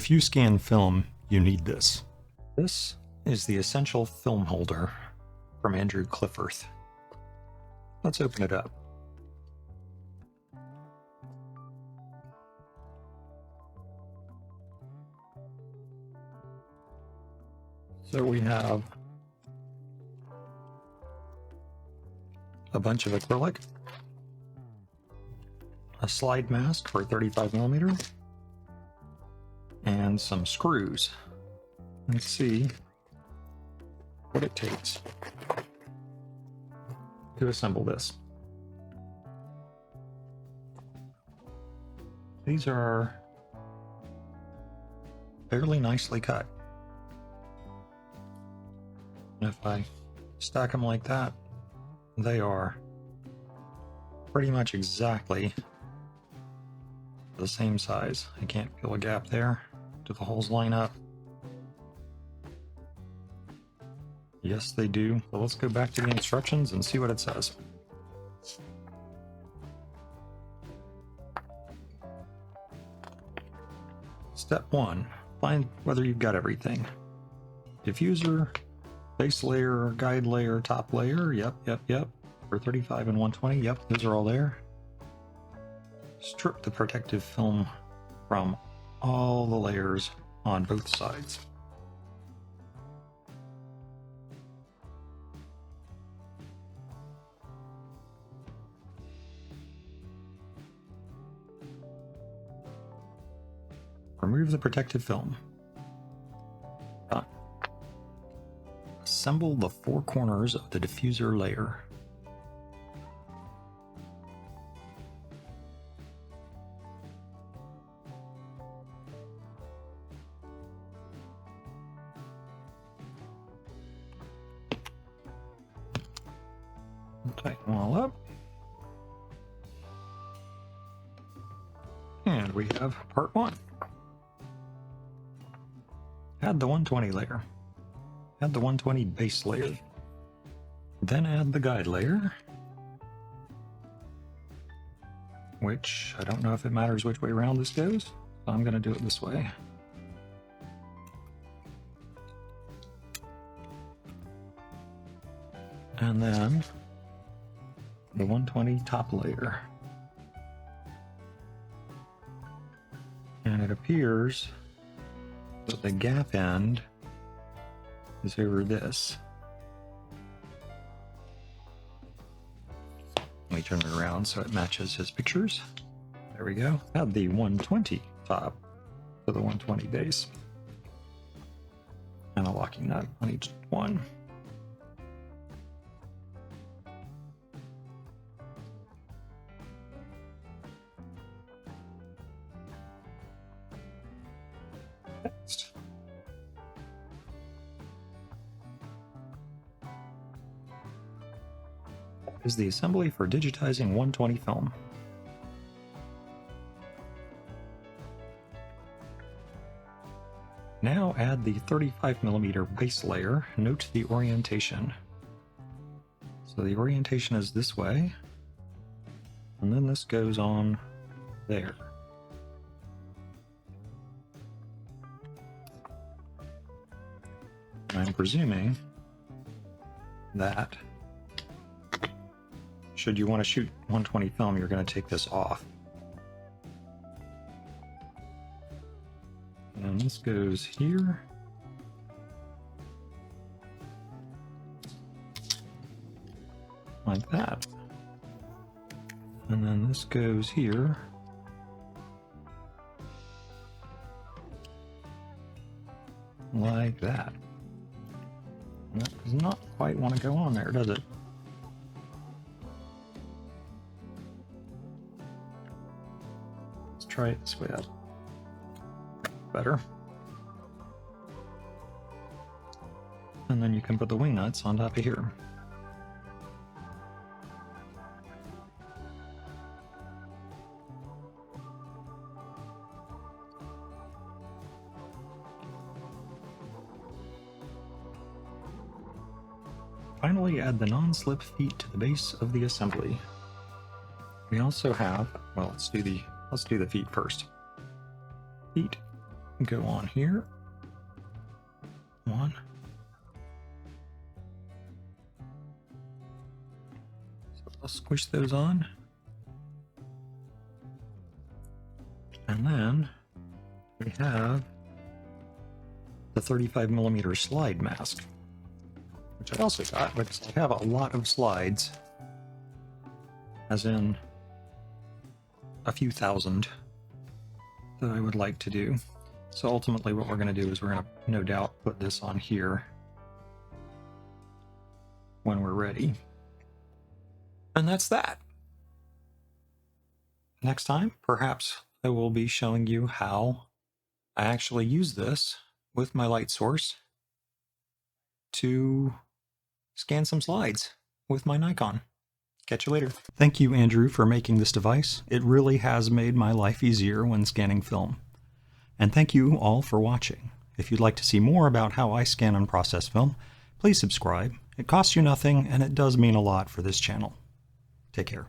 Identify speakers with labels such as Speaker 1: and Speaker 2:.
Speaker 1: If you scan film, you need this. This is the Essential Film Holder from Andrew Clifforth. Let's open it up. So we have a bunch of acrylic, a slide mask for 35mm, and some screws. Let's see what it takes to assemble this. These are fairly nicely cut. And if I stack them like that, they are pretty much exactly the same size. I can't feel a gap there. Do the holes line up? Yes, they do. So let's go back to the instructions and see what it says. Step 1. Find whether you've got everything. Diffuser, base layer, guide layer, top layer. Yep. For 35 and 120. Yep, those are all there. Strip the protective film from all the layers on both sides. Remove the protective film. Done. Assemble the four corners of the diffuser layer. Tighten them all up. And we have part 1. Add the 120 layer. Add the 120 base layer. Then add the guide layer. Which, I don't know if it matters which way around this goes, so I'm going to do it this way. And then the 120 top layer. And it appears that the gap end is over this. Let me turn it around so it matches his pictures. There we go. Add the 120 top to the 120 base. And a locking nut on each one. Next. Is the assembly for digitizing 120 film. Now add the 35mm base layer. Note the orientation. So the orientation is this way, and then this goes on there. I'm presuming that should you want to shoot 120 film, you're going to take this off. And this goes here. Like that. And then this goes here. Like that. And that does not quite want to go on there, does it? Let's try it this way up. Better. And then you can put the wing nuts on top of here. Finally, add the non-slip feet to the base of the assembly. We also have, well, let's do the feet first. Feet go on here. One. So I'll squish those on. And then we have the 35mm slide mask, which I also got because I have a lot of slides, as in a few thousand, that I would like to do. So ultimately what we're going to do is we're going to no doubt put this on here when we're ready. And that's that. Next time, perhaps I will be showing you how I actually use this with my light source to scan some slides with my Nikon. Catch you later. Thank you, Andrew, for making this device. It really has made my life easier when scanning film. And thank you all for watching. If you'd like to see more about how I scan and process film, please subscribe. It costs you nothing, and it does mean a lot for this channel. Take care.